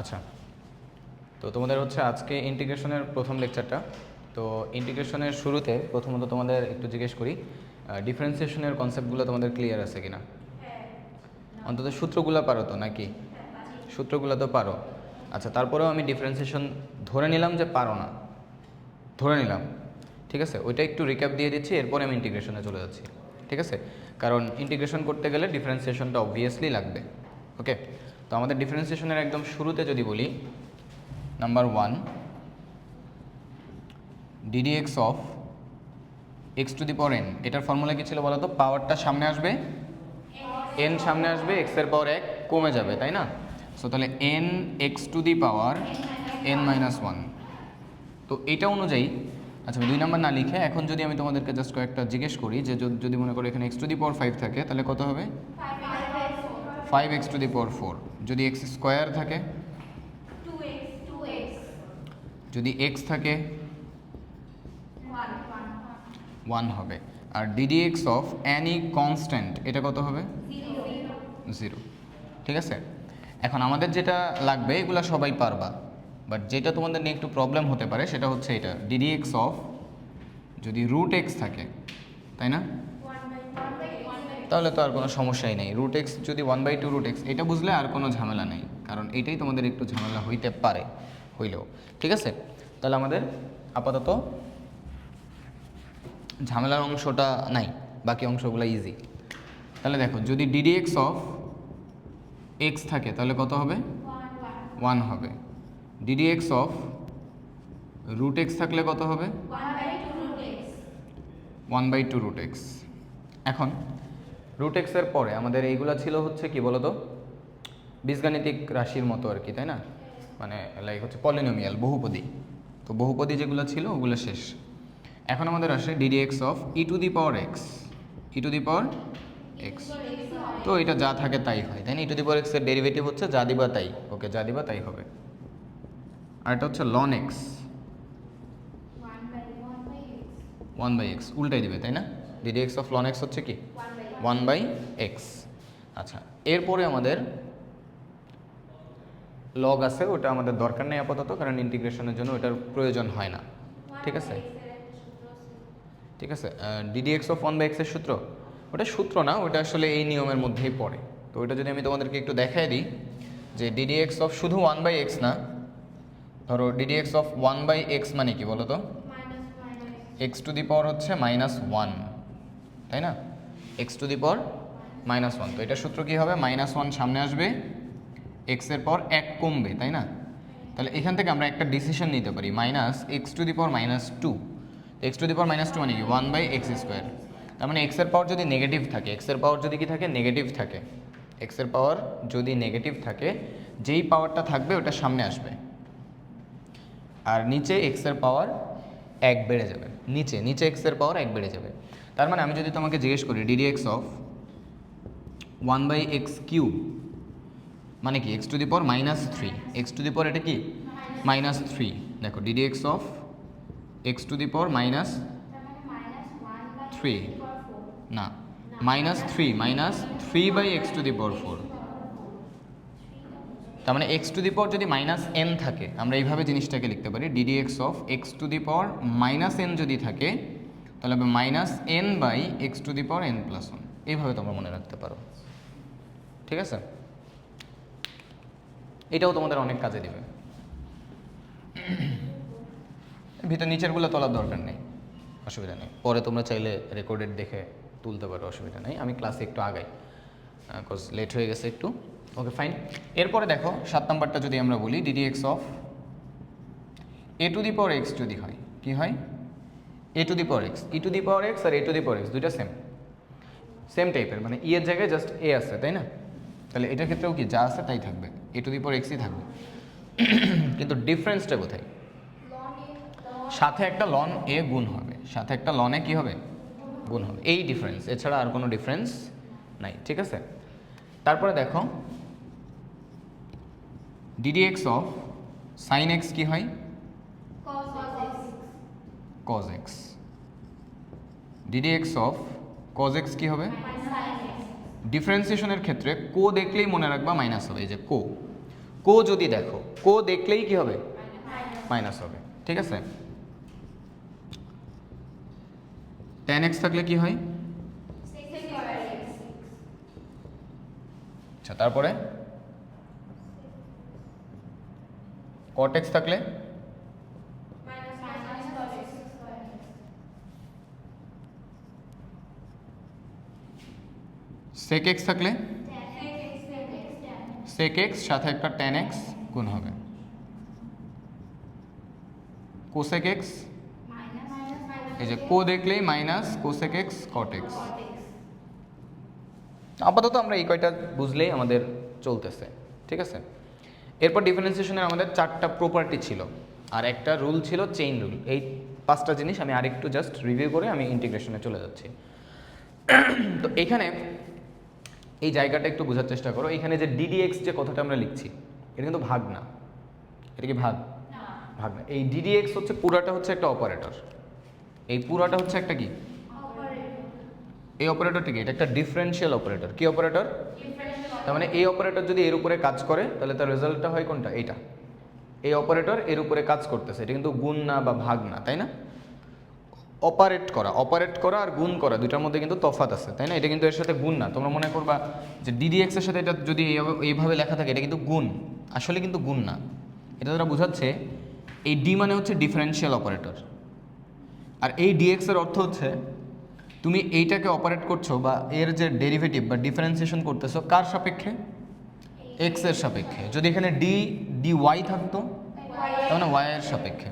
আচ্ছা, তো তোমাদের হচ্ছে আজকে ইন্টিগ্রেশনের প্রথম লেকচারটা। তো ইন্টিগ্রেশনের শুরুতে প্রথমত তোমাদের একটু জিজ্ঞেস করি, ডিফারেন্সিয়েশনের কনসেপ্টগুলো তোমাদের ক্লিয়ার আছে কিনা? অন্তত সূত্রগুলো পারো তো নাকি? সূত্রগুলো তো পারো। আচ্ছা, তারপরেও আমি ডিফারেন্সিয়েশন ধরে নিলাম যে পারো না, ধরে নিলাম, ঠিক আছে? ওইটা একটু রিক্যাপ দিয়ে দিচ্ছি, এরপরে আমি ইন্টিগ্রেশনে চলে যাচ্ছি, ঠিক আছে? কারণ ইন্টিগ্রেশন করতে গেলে ডিফারেন্সিয়েশনটা অবভিয়াসলি লাগবে। ওকে, তো আমাদের ডিফারেন্সিয়েশনের একদম শুরুতে যদি বলি, number 1, ddx of x to the power n, এটার ফর্মুলা কি ছিল বলো তো? পাওয়ারটা সামনে আসবে, n সামনে আসবে, x এর পাওয়ার 1 কমে যাবে, তাই না? সো তাহলে n x to the power n minus 1। তো এইটা অনুযায়ী, আচ্ছা আমি 2 নাম্বার না লিখে এখন যদি আমি তোমাদেরকে জাস্ট কয়েকটা জিজ্ঞেস করি যে যদি মনে করো এখানে x টু দি পাওয়ার 5 থাকে তাহলে কত হবে? 5x টু দি পাওয়ার 4। যদি x স্কোয়ার থাকে, 2x যদি x থাকে 1 হবে। আর ddx অফ অ্যানি কনস্ট্যান্ট, এটা কত হবে? 0। ঠিক আছে, এখন আমাদের যেটা লাগবে এগুলো সবাই পারবা, বাট যেটা তোমাদের নিয়ে একটু প্রবলেম হতে পারে সেটা হচ্ছে এটা, ddx অফ যদি রুট এক্স থাকে, তাই না? তাহলে তো আর কোনো সমস্যাই নেই। রুট এক্স যদি 1/2 রুট এক্স, এটা বুঝলে আর কোনো ঝামেলা নেই, কারণ এটাই তোমাদের একটু ঝামেলা হইতে পারে, হইলেও ঠিক আছে। তাহলে আমাদের আপাতত ঝামেলার অংশটা নাই, বাকি অংশগুলো ইজি। তাহলে দেখো, যদি ddx অফ এক্স থাকে তাহলে কত হবে? 1 হবে। ddx অফ রুট এক্স থাকলে কত হবে? 1/2 রুট এক্স। এখন রুট এক্সের পরে আমাদের এইগুলো ছিল হচ্ছে কি বলতো, বীজগাণিতিক রাশির মতো আর কি, তাই না? মানে লাইক হচ্ছে পলিনোমিয়াল, বহুপদী। তো বহুপদী যেগুলো ছিল ওগুলো শেষ। এখন আমাদের আসে ddx of e to the power x, e to the power x. তো এটা যা থাকে তাই হয়, তাই না? ই টু দি পাওয়ার এক্সের ডেরিভেটিভ হচ্ছে যা দিবা তাই, ওকে, যা দিবা তাই হবে। আর এটা হচ্ছে লন এক্স, 1/x উল্টাই দিবে, তাই না? ddx অফ লন এক্স হচ্ছে কি 1/x। আচ্ছা, এরপরে আমাদের লগ আছে, ওটা আমাদের দরকার নেই আপাতত, কারণ ইন্টিগ্রেশনের জন্য ওটার প্রয়োজন হয় না, ঠিক আছে? ঠিক আছে, ddx অফ 1/x এর সূত্র, ওটা সূত্র না, ওটা আসলে এই নিয়মের মধ্যেই পড়ে। তো ওটা যদি আমি তোমাদেরকে একটু দেখাই দিই, যে ddx অফ শুধু 1/x না, ধরো ddx অফ 1/x মানে কি বলো তো? x টু দি পাওয়ার হচ্ছে -1, তাই না? x টু দি পাওয়ার -1। তো এটা সূত্র কী হবে? -1 সামনে আসবে, x এর পর 1 কমবে, তাই না? তাহলে এখান থেকে আমরা একটা ডিসিশন নিতে পারি, -x to the power -2। x to the power -2 মানে কি 1/x স্কোয়ার। তার মানে x এর পাওয়ার যদি নেগেটিভ থাকে, x এর পাওয়ার যদি কি থাকে? নেগেটিভ থাকে। x এর পাওয়ার যদি নেগেটিভ থাকে, যেই পাওয়ারটা থাকবে ওটা সামনে আসবে, আর নিচে x এর পাওয়ার 1 বেড়ে যাবে, নিচে x এর পাওয়ার 1 বেড়ে যাবে। তার মানে আমি যদি তোমাকে জিজ্ঞেস করি ddx অফ 1/x কিউব মানে কি? x to the power -3, x to the power এটা কি -3। দেখো ddx of x to the power -3 না, -3/x টু দি পাওয়ার 4। তার মানে x টু দি পাওয়ার যদি -n থাকে, আমরা এইভাবে জিনিসটাকে লিখতে পারি, ddx of x to the power -n যদি থাকে তাহলে হবে -n/x two the power n+1। এইভাবে তোমরা মনে রাখতে পারো, ঠিক আছে? এটাও তোমাদের অনেক কাজে দিবে। ভিতর নিচেরগুলো তোলার দরকার নেই, অসুবিধা নেই, পরে তোমরা চাইলে রেকর্ডেড দেখে তুলতে পারো, অসুবিধা নেই। আমি ক্লাসে একটু আগাই, বিকজ লেট হয়ে গেছে একটু। Okay fine. এরপরে দেখো 7 নাম্বারটা যদি আমরা বলি, ddx of a to the power x যদি হয়, কি হয়? a to the power x, e to the power x আর a to the power x দুইটা সেম টাইপের, মানে e এর জায়গায় জাস্ট a আছে, তাই না? তাহলে এটার ক্ষেত্রেও কি যা আছে তাই থাকবে, a to the power x ই থাকবে। কিন্তু ডিফারেন্সটা কোথায়? সাথে একটা লন a গুণ হবে, সাথে একটা লনে কি হবে? গুণ হবে। এই ডিফারেন্স, এছাড়া আর কোনো ডিফারেন্স নাই, ঠিক আছে? তারপরে দেখো ddx অফ sin x কি হয়? cos x। ddx of cos x কি হবে? ডিফারেন্সিয়েশনের ক্ষেত্রে কো দেখলেই মনে রাখবা মাইনাস হবে, এই যে কো, কো যদি দেখো, কো দেখলেই কি হবে? মাইনাস হবে, ঠিক আছে। tan x থাকলে কি হয়? আচ্ছা, তারপরে cot x থাকলে sec x থাকলে sec x সাথে একটা tan x গুণ হবে, cosec x, এই যে কো দেখলেই minus cosec x cot x। আপাতত আমরা এই কয়টা বুঝলেই আমাদের চলতেছে, ঠিক আছে। এরপর ডিফারেন্সিয়েশনের আমাদের 4টা প্রপার্টি ছিল আর একটা রুল ছিল চেইন রুল। এই 5টা জিনিস আমি আরেকটু জাস্ট রিভিউ করে আমি ইন্টিগ্রেশনে চলে যাচ্ছি। তো এখানে এই জায়গাটা একটু বোঝার চেষ্টা করো। এখানে যে ddx যে কথাটা আমরা লিখছি, এটা কিন্তু ভাগ না। এটা কি ভাগ? ভাগ না। এই ddx হচ্ছে পুরাটা হচ্ছে একটা অপারেটর, এই পুরাটা হচ্ছে একটা কি? এই অপারেটরটা কি? এটা একটা ডিফারেনশিয়াল অপারেটর। কি অপারেটর? তার মানে এই অপারেটর যদি এর উপরে কাজ করে তাহলে তার রেজাল্টটা হয় কোনটা? এইটা। এই অপারেটর এর উপরে কাজ করতেছে, এটা কিন্তু গুণ না বা ভাগ না, তাই না? অপারেট করা আর গুণ করা দুইটার মধ্যে কিন্তু তফাৎ আছে, তাই না? এটা কিন্তু এর সাথে গুণ না। তোমরা মনে করবা যে ddx এর সাথে এটা যদি এইভাবে লেখা থাকে এটা কিন্তু গুণ, আসলে কিন্তু গুণ না। এটা দ্বারা বোঝাচ্ছে এই ডি মানে হচ্ছে ডিফারেনশিয়াল অপারেটর, আর এই dx এর অর্থ হচ্ছে তুমি এইটাকে অপারেট করছো বা এর যে ডেরিভেটিভ বা ডিফারেন্সিয়েশন করতেছো কার সাপেক্ষে? এক্স এর সাপেক্ষে। যদি এখানে dy থাকতো তার মানে y এর সাপেক্ষে।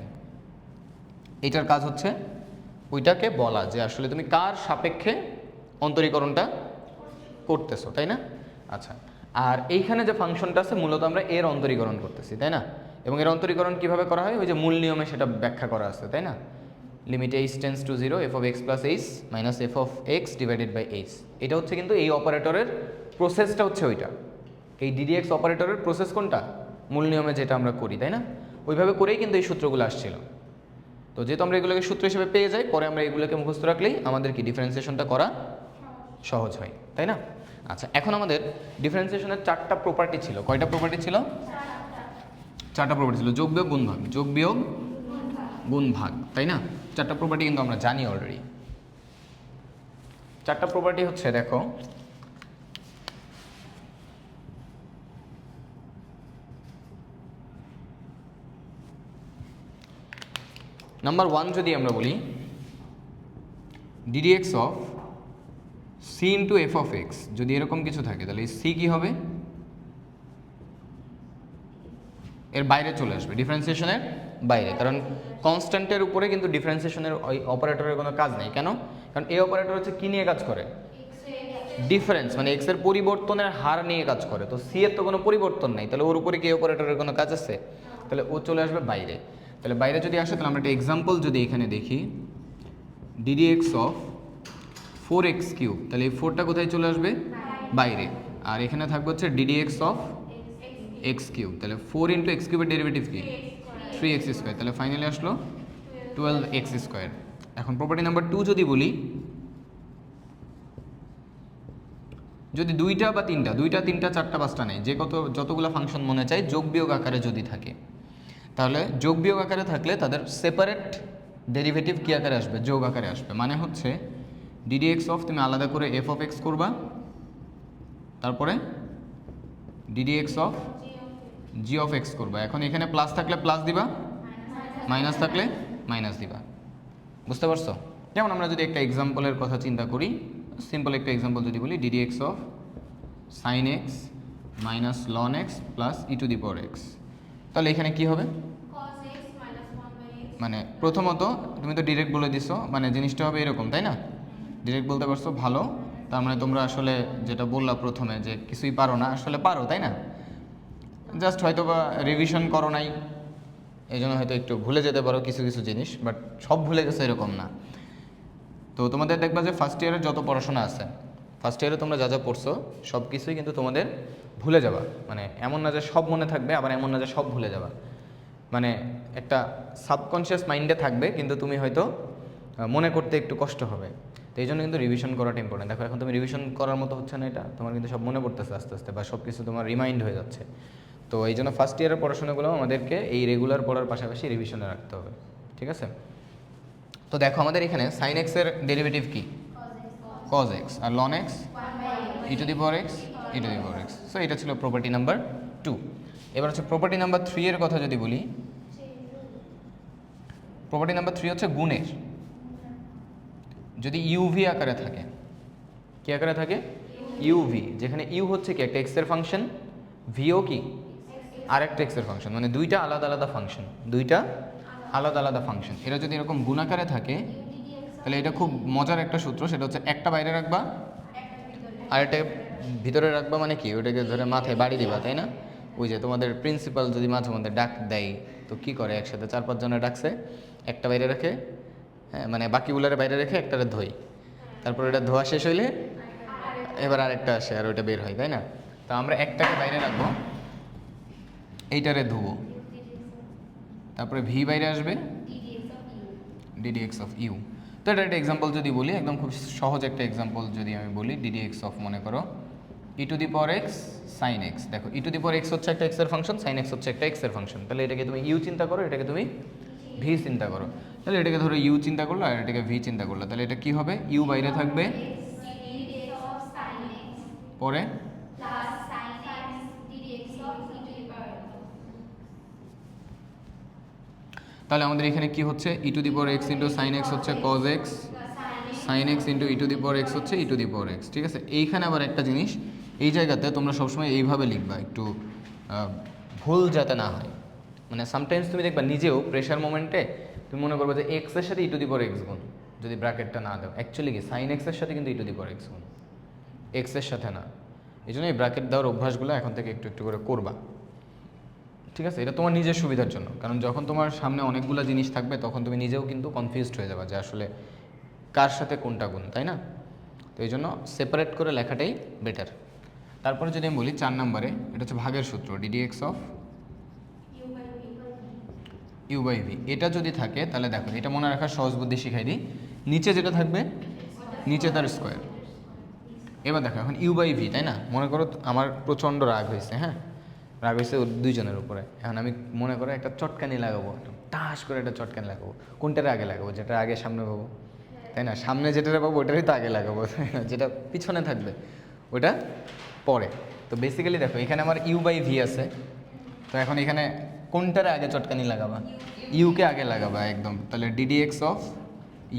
এটার কাজ হচ্ছে ওইটাকে বলা যে আসলে তুমি কার সাপেক্ষে অন্তরীকরণটা করতেছো, তাই না? আচ্ছা, আর এইখানে যে ফাংশনটা আছে মূলত আমরা এর অন্তরীকরণ করতেছি, তাই না? এবং এর অন্তরীকরণ কিভাবে করা হয় ওই যে মূল নিয়মে সেটা ব্যাখ্যা করা আছে, তাই না? Limit h tends to 0 f of x plus h minus f of x divided by h। এটা হচ্ছে কিন্তু এই অপারেটরের প্রসেসটা হচ্ছে ওইটা। এই ddx অপারেটরের প্রসেস কোনটা? মূল নিয়মে যেটা আমরা করি, তাই না? ওইভাবে করেই কিন্তু এই সূত্রগুলো আসছিল। তো যেহেতু আমরা এগুলোকে সূত্র হিসেবে পেয়ে যাই, পরে আমরা এগুলোকে মুখস্থ রাখলেই আমাদের কি ডিফারেন্সিয়েশনটা করা সহজ হয়, তাই না? আচ্ছা, এখন আমাদের ডিফারেন্সিয়েশনের 4টা প্রপার্টি ছিল। কয়টা প্রপার্টি ছিল? 4টা প্রপার্টি ছিল। যোগ বিয়োগ গুণ ভাগ, যোগ বিয়োগ গুণ ভাগ, তাই না? 4টা প্রপার্টি কিন্তু আমরা জানি অলরেডি। 4টা প্রপার্টি হচ্ছে, দেখো, নাম্বার 1 যদি আমরা বলি ddx of c into F of x, যদি এরকম কিছু থাকে তাহলে c কি হবে? এর বাইরে চলে আসবে, ডিফারেন্সিয়েশনের বাইরে, কারণ কনস্ট্যান্টের উপরে কিন্তু ডিফারেন্সিয়েশনের ওই অপারেটরের কোনো কাজ নেই। কেন? কারণ এই অপারেটর হচ্ছে কি নিয়ে কাজ করে? ডিফারেন্স, মানে এক্স এর পরিবর্তনের হার নিয়ে কাজ করে। তো সি এর তো কোনো পরিবর্তন নেই, তাহলে ওর উপরে কি অপারেটরের কোনো কাজ আছে? তাহলে ও চলে আসবে বাইরে। তাহলে বাইরে যদি আসে তাহলে আমরা একটা এক্সাম্পল যদি এখানে দেখি, ddx অফ 4x কিউব, তাহলে এই 4টা কোথায় চলে আসবে? বাইরে। আর এখানে থাকবে হচ্ছে ddx অফ x কিউব, তাহলে 4 ইন্টু এক্স কিউবের ডেরিভেটিভ কি? 3x স্কোয়ার, তাহলে ফাইনালি আসলো 12x স্কোয়ার। এখন প্রপার্টি নাম্বার 2 যদি বলি, যদি দুইটা বা তিনটা, 2টা 3টা 4টা 5টা নেই, যে যতগুলো ফাংশন মনে চাই যোগ বিয়োগ আকারে যদি থাকে, তাহলে যোগ বিয়োগ আকারে থাকলে তাদের সেপারেট ডেরিভেটিভ কি আকারে আসবে? যোগ আকারে আসবে। মানে হচ্ছে ddx অফ তুমি আলাদা করে f অফ x করবা, তারপরে ddx of g of x করবা। এখন এখানে প্লাস থাকলে প্লাস দিবা, মাইনাস থাকলে মাইনাস দিবা। বুঝতে পারছো? যেমন আমরা যদি একটা এক্সাম্পলের কথা চিন্তা করি, সিম্পল একটা এক্সাম্পল যদি বলি ddx of sin x minus ln x plus e to the power x, তাহলে এখানে কি হবে? মানে প্রথমত তুমি তো ডিরেক্ট বলে দিছো, মানে জিনিসটা হবে এরকম, তাই না? ডিরেক্ট বলতে পারছো, ভালো। তার মানে তোমরা আসলে যেটা বললা প্রথমে যে কিছুই পারো না, আসলে পারো, তাই না? জাস্ট হয়তো বা রিভিশন করো নাই, এই জন্য হয়তো একটু ভুলে যেতে পারো কিছু কিছু জিনিস, বাট সব ভুলে গেছে এরকম না। তো তোমাদের দেখবা যে ফার্স্ট ইয়ারের যত পড়াশোনা আছে, ফার্স্ট ইয়ারে তোমরা যা যা পড়ছো সব কিছুই কিন্তু তোমাদের ভুলে যাবা। মানে এমন না যে সব মনে থাকবে, আবার এমন না যে সব ভুলে যাবা। মানে একটা সাবকনশিয়াস মাইন্ডে থাকবে, কিন্তু তুমি হয়তো মনে করতে একটু কষ্ট হবে। তো এই জন্য কিন্তু রিভিশন করাটা ইম্পর্টেন্ট। দেখো এখন তুমি রিভিশন করার মতো হচ্ছে না, এটা তোমার কিন্তু সব মনে পড়তেছে আস্তে আস্তে, বা সব কিছু তোমার রিমাইন্ড হয়ে যাচ্ছে। তো এই জন্য ফার্স্ট ইয়ারের পড়াশোনাগুলো আমাদেরকে এই রেগুলার পড়ার পাশাপাশি রিভিশনে রাখতে হবে, ঠিক আছে? তো দেখো আমাদের এখানে সাইন এক্সের ডেরিভেটিভ কি? কজ এক্স, আর ln x e to the power x e to the power x. So এটা ছিল প্রপার্টি নাম্বার 2। এবার হচ্ছে প্রপার্টি নাম্বার 3 এর কথা যদি বলি, প্রপার্টি নাম্বার 3 হচ্ছে গুণের। যদি ইউভি আকারে থাকে, কি আকারে থাকে? ইউভি, যেখানে ইউ হচ্ছে কি একটা এক্স এর ফাংশন, ভিও কি আরেকটা এক্স এর ফাংশন, মানে দুইটা আলাদা আলাদা ফাংশন, দুইটা আলাদা আলাদা ফাংশন। এরা যদি এরকম গুণ আকারে থাকে তাহলে এটা খুব মজার একটা সূত্র, সেটা হচ্ছে একটা বাইরে রাখবা আর একটা ভিতরে রাখবা, মানে কি ওটাকে ধরে মাথায় বাড়ি দিবা, তাই না? ওই যে তোমাদের প্রিন্সিপাল যদি মাঝে মধ্যে ডাক দেয় তো কি করে, একসাথে 4-5 জনের ডাকছে, একটা বাইরে রাখে, হ্যাঁ, মানে বাকিগুলোর বাইরে রেখে একটারে ধোই, তারপর এটা ধোয়া শেষ হইলে এবার আরেকটা আসে আর ওইটা বের হয়, তাই না? তো আমরা একটাকে বাইরে রাখবো, এইটারে ধুবো, তারপরে ভি বাইরে আসবে ডিডিএক্স অফ ইউ। তো এটা একটা এক্সাম্পল যদি বলি, একদম খুব সহজ একটা এক্সাম্পল যদি আমি বলি, ডিডিএক্স অফ মনে করো e to the power x sine x. দেখো e to the power x হচ্ছে একটা এক্স এর ফাংশন, সাইন এক্স হচ্ছে একটা এক্স এর ফাংশন। তাহলে এটাকে তুমি ইউ চিন্তা করো, এটাকে তুমি ভি চিন্তা করো। তাহলে এটাকে ধরো ইউ চিন্তা করলো আর এটাকে ভি চিন্তা করলো, তাহলে এটা কি হবে? ইউ বাইরে থাকবে, পরে তাহলে আমাদের এখানে কি হচ্ছে? E to the power x into sine x হচ্ছে cos x, sine x into e to the power x হচ্ছে e to the power x, ঠিক আছে? এইখানে আবার একটা জিনিস, এই জায়গাতে তোমরা সবসময় এইভাবে লিখবা, একটু ভুল যাতে না হয়। মানে সামটাইমস তুমি দেখবা নিজেও প্রেশার মোমেন্টে তুমি মনে করবে যে এক্স এর সাথে ই টু দি পাওয়ার এক্স গুণ, যদি ব্র্যাকেটটা না দাও, অ্যাকচুয়ালি কি সাইন এক্স এর সাথে কিন্তু ই টু দি পাওয়ার এক্স গুণ, এক্স এর সাথে না। এই জন্য এই ব্র্যাকেট দেওয়ার অভ্যাসগুলো এখন থেকে একটু একটু করে করবা, ঠিক আছে? এটা তোমার নিজের সুবিধার জন্য, কারণ যখন তোমার সামনে অনেকগুলো জিনিস থাকবে তখন তুমি নিজেও কিন্তু কনফিউজড হয়ে যাবে যে আসলে কার সাথে কোনটা গুণ, তাই না? তো এই জন্য সেপারেট করে লেখাটাই বেটার। তারপরে যদি আমি বলি 4 নম্বরে, এটা হচ্ছে ভাগের সূত্র, d d x of u by v. এটা যদি থাকে তাহলে দেখো, এটা মনে রাখার সহজ বুদ্ধি শিখাই দিই। নিচে যেটা থাকবে নিচে তার স্কোয়ার। এবার দেখো এখন ইউ বাই ভি, তাই না? মনে করো আমার প্রচণ্ড রাগ হয়েছে, হ্যাঁ, রাগ হয়েছে দুইজনের উপরে। এখন আমি মনে করো একটা চটকানি লাগাবো, টাস করে একটা চটকানি লাগাবো। কোনটার আগে লাগাবো? যেটা আগে সামনে পাবো, তাই না? সামনে যেটা পাবো ওটারই তো আগে লাগাবো, যেটা পিছনে থাকবে ওটা পরে। তো বেসিক্যালি দেখো এখানে আমার ইউ বাই ভি আছে, তো এখন এখানে কোনটার আগে চটকানি লাগাবা? ইউকে আগে লাগাবা একদম। তাহলে ডিডিএক্স অফ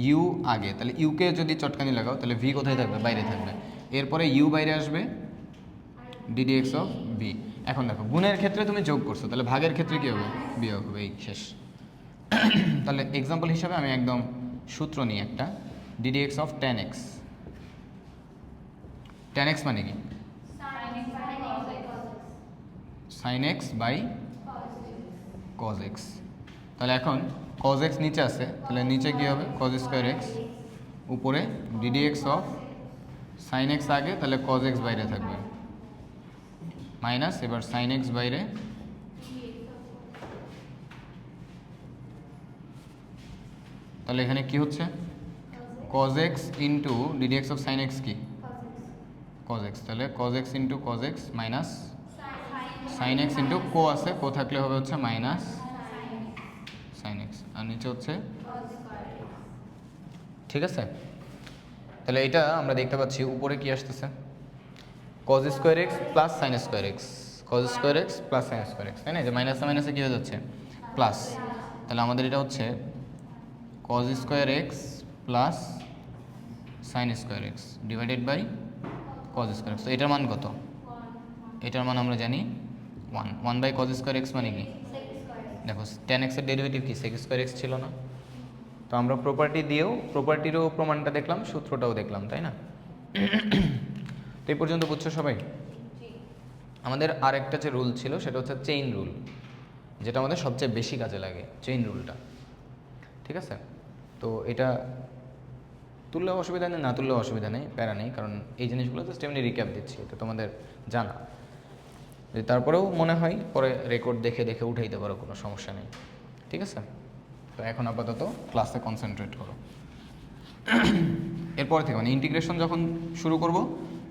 ইউ আগে, তাহলে ইউকে যদি চটকানি লাগাও তাহলে ভি কোথায় থাকবে? বাইরে থাকবে। এরপরে ইউ বাইরে আসবে, ডিডিএক্স অফ ভি। এখন দেখো গুণের ক্ষেত্রে তুমি যোগ করছো, তাহলে ভাগের ক্ষেত্রে কী হবে? বিয়োগ হবে, এই শেষ। তাহলে এক্সাম্পল হিসাবে আমি একদম সূত্র নিই একটা, d d x of tan x. Tan x মানে কি? Sine x by cos x. তাহলে এখন কজ এক্স নিচে আছে, তাহলে নিচে কী হবে? কজ স্কোয়ার এক্স, উপরে ডিডিএক্স অফ সাইন এক্স আগে, তাহলে কজ এক্স বাইরে থাকবে, মাইনাস এবার সাইন এক্স বাইরে, তাহলে এখানে কি হচ্ছে? Cos x into d d x of sine x কি? Cos x. তাহলে cos x into cos x minus sine x into কো আছে, কো থাকলে হবে হচ্ছে মাইনাস সাইন এক্স, আর নিচে হচ্ছে, ঠিক আছে? তাহলে এটা আমরা দেখতে পাচ্ছি উপরে কি আসতেছে? Cause square x plus sine square x, cause square x plus sine square x, তাই না? যে মাইনাসে মাইনাসে কী হয়ে যাচ্ছে? প্লাস। তাহলে আমাদের এটা হচ্ছে cos square x plus sine square x divided by cos square x. তো এটার মান কত? এটার মান আমরা জানি 1। 1 বাই কজ স্কোয়ার এক্স মানে কি? দেখো টেন এক্সের ডেরিভেটিভ কি? সেক স্কোয়ার এক্স ছিল না? তো আমরা প্রপার্টি দিয়েও প্রপার্টিরও প্রমাণটা দেখলাম, সূত্রটাও দেখলাম, তাই না? তো এই পর্যন্ত বুঝছো সবাই? আমাদের আরেকটা যে রুল ছিল সেটা হচ্ছে চেইন রুল, যেটা আমাদের সবচেয়ে বেশি কাজে লাগে, চেইন রুলটা, ঠিক আছে? তো এটা তুললেও অসুবিধা নেই, না তুললেও অসুবিধা নেই, প্যারা নেই, কারণ এই জিনিসগুলো জাস্ট এমনি রিক্যাপ দিচ্ছি, এটা তোমাদের জানা। যদি তারপরেও মনে হয় পরে রেকর্ড দেখে দেখে উঠাইতে পারো, কোনো সমস্যা নেই, ঠিক আছে? তো এখন আপাতত ক্লাসে কনসেন্ট্রেট করো। এরপর থেকে মানে ইন্টিগ্রেশন যখন শুরু করব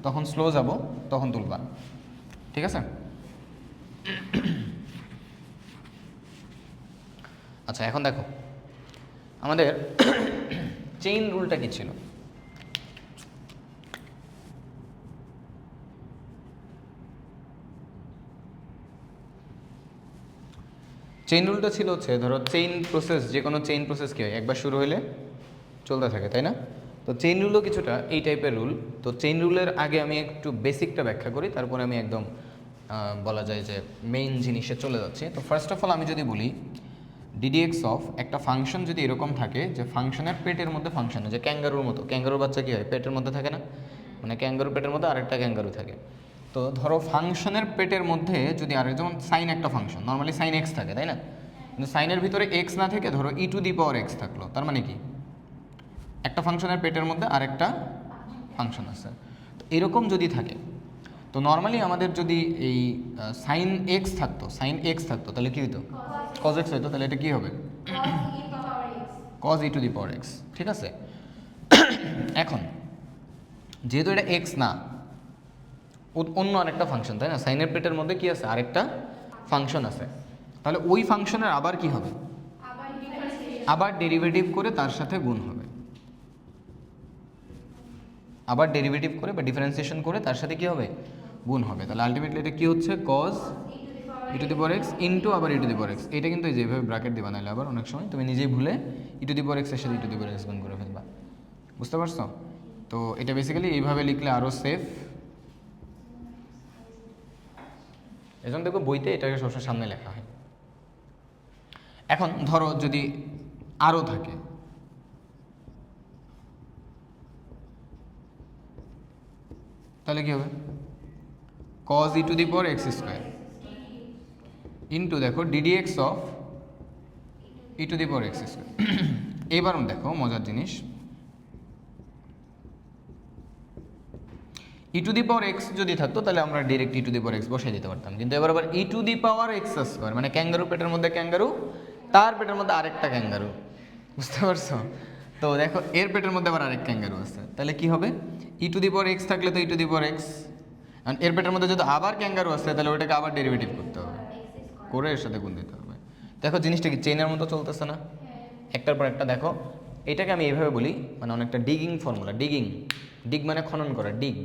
তখন স্লো যাব, তখন তুলবা, ঠিক আছে? আচ্ছা, এখন দেখো আমাদের চেইন রুলটা কি ছিল? চেইন রুলটা ছিল হচ্ছে, ধরো চেইন প্রসেস, যে কোনো চেইন প্রসেস কি হয়, একবার শুরু হলে চলতে থাকে, তাই না? তো চেইন রুলও কিছুটা এই টাইপের রুল। তো চেইন রুলের আগে আমি একটু বেসিকটা ব্যাখ্যা করি, তারপরে আমি একদম বলা যায় যে মেইন জিনিসে চলে যাচ্ছি। তো ফার্স্ট অফ অল আমি যদি বলি ডিডিএক্স অফ একটা ফাংশন যদি এরকম থাকে যে ফাংশনের পেটের মধ্যে ফাংশন, যে ক্যাঙ্গারুর মতো, ক্যাঙ্গারুর বাচ্চা কী হয়, পেটের মধ্যে থাকে না, মানে ক্যাঙ্গারুর পেটের মধ্যে আরেকটা ক্যাঙ্গারু থাকে। তো ধরো ফাংশনের পেটের মধ্যে যদি আরেক, যেমন সাইন একটা ফাংশন, নর্মালি সাইন এক্স থাকে, তাই না? কিন্তু সাইনের ভিতরে এক্স না থেকে ধরো ই টু দি পাওয়ার এক্স থাকলো, তার মানে কি একটা ফাংশনের পেটের মধ্যে আরেকটা ফাংশন আছে। তো এরকম যদি থাকে, তো নর্মালি আমাদের যদি এই সাইন এক্স থাকতো তাহলে কী হতো, কজ এক্স হতো, তাহলে এটা কী হবে, cos e to the power x, ঠিক আছে? এখন যেহেতু এটা এক্স না, অন্য আরেকটা ফাংশন, তাই না? সাইনের পেটের মধ্যে কি আছে, আরেকটা ফাংশন আছে, তাহলে ওই ফাংশনের আবার কি হবে, আবার ডেরিভেটিভ করে তার সাথে গুণ হবে, আবার ডেরিভেটিভ করে বা ডিফারেন্সিয়েশন করে তার সাথে কি হবে, গুণ হবে। তাহলে আলটিমেটলি এটা কি হচ্ছে, cos e to the power x into আবার e to the power x. এটা কিন্তু এই যেভাবে ব্র্যাকেট দিবা, নাহলে আবার অনেক সময় তুমি নিজেই ভুলে ই টু দি পাওয়ার এক্সের সাথে ই টু দি পাওয়ার এক্স গুণ করে ফেলবা, বুঝতে পারছো? তো এটা বেসিক্যালি এইভাবে লিখলে আরও সেফ। এজন্য দেখো বইতে এটাকে সবসময় সামনে লেখা হয়। এখন ধরো যদি আরও থাকে, তাহলে কি হবে, cos e to the power x square into দেখো d d x of e to the power x square. এবার দেখো মজার জিনিস, ই টু দি পাওয়ার এক্স যদি থাকতো তাহলে আমরা direct e to the power x বসাই দিতে পারতাম, কিন্তু এবার আবার e to the power x square, মানে ক্যাঙ্গারু পেটের মধ্যে ক্যাঙ্গারু, তার পেটের মধ্যে আরেকটা ক্যাঙ্গারু, বুঝতে পারছো? তো দেখো এর পেটের মধ্যে আবার আরেক ক্যাঙ্গারু আছে, তাহলে কি হবে, ই টু দি পাওয়ার এক্স থাকলে তো ই টু দি পাওয়ার এক্স, আর এর পেটের মধ্যে যদি আবার ক্যাঙ্গারু আসে তাহলে ওটাকে আবার ডেরিভেটিভ করতে হবে, করে এর সাথে গুণ দিতে হবে। দেখো জিনিসটা কি চেইনের মতো চলতেছে না, একটার পর একটা। দেখো এটাকে আমি এইভাবে বলি, মানে অনেকটা ডিগিং ফর্মুলা, ডিগ মানে খনন করা, ডিগ।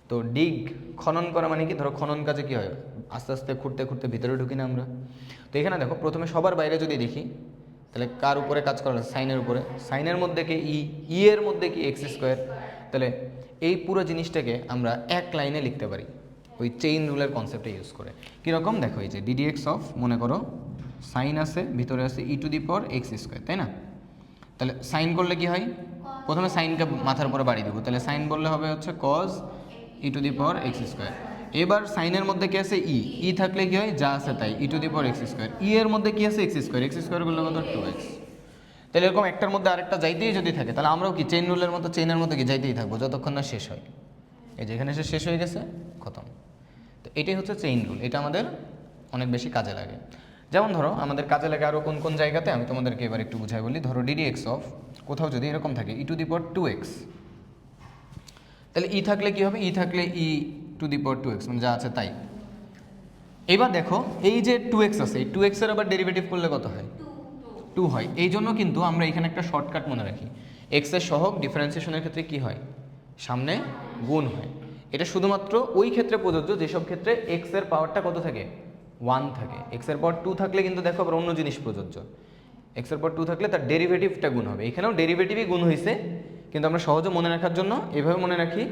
তো ডিগ খনন করা মানে কি, ধরো খনন কাজে কি হয়, আস্তে আস্তে খুঁড়তে খুঁড়তে ভিতরে ঢুকি না আমরা। তো এখানে দেখো প্রথমে সবার বাইরে যদি দেখি, তাহলে কার উপরে কাজ করা, সাইনের উপরে, সাইনের মধ্যে কি ই এর মধ্যে কি এক্স স্কোয়ার, তাহলে এই পুরো জিনিসটাকে আমরা এক লাইনে লিখতে পারি ওই চেইন রুলের কনসেপ্টে ইউজ করে। কীরকম দেখো, এই যে ডিডিএক্স অফ, মনে করো সাইন আছে, ভিতরে আছে e to the power x square, তাই না? তাহলে সাইন করলে কি হয়, প্রথমে সাইনকে মাথার উপরে বাড়ি দেবো, তাহলে সাইন বললে হবে হচ্ছে cos e to the power x square. এবার সাইনের মধ্যে কি আছে, ই থাকলে কি হয়, যা আছে তাই, e to the power x square. E এর মধ্যে কি আছে, এক্স স্কোয়ার করলে কত, 2x। তাহলে এরকম একটার মধ্যে আরেকটা যাইতেই যদি থাকে, তাহলে আমরাও কি চেইন রুলের মতো চেইনের মতো কি যাইতেই থাকবো যতক্ষণ না শেষ হয়। এই যে এখানে শেষ হয়ে গেছে, খতম। তো এটাই হচ্ছে চেইন রুল, এটা আমাদের অনেক বেশি কাজে লাগে। যেমন ধরো আমাদের কাজে লাগে আরও কোন কোন জায়গাতে, আমি তোমাদেরকে এবার একটু বুঝাই বলি। ধরো ডিডিএক্স অফ কোথাও যদি এরকম থাকে ই টু দি পাওয়ার 2x, তাহলে ই থাকলে কি হবে, ই থাকলে ই টু দি পাওয়ার 2x, মানে যা আছে তাই। এবার দেখো এই যে 2x আছে, এই 2x এর আবার ডেরিভেটিভ করলে কত হয়, 2 হয়। এই জন্য কিন্তু আমরা এখানে একটা শর্টকাট মনে রাখি, এক্স এর সহগ ডিফারেন্সিয়েশনের ক্ষেত্রে কি হয়, সামনে গুণ হয়। এটা শুধুমাত্র ওই ক্ষেত্রে প্রযোজ্য যেসব ক্ষেত্রে এক্স এর পাওয়ারটা কত থাকে, 1 থাকে। এক্স এর পাওয়ার 2 থাকলে কিন্তু দেখো আবার অন্য জিনিস প্রযোজ্য, এক্স এর পাওয়ার 2 থাকলে তার ডেরিভেটিভটা গুণ হবে। এখানেও ডেরিভেটিভই গুণ হয়েছে, কিন্তু আমরা সহজে মনে রাখার জন্য এভাবে মনে রাখি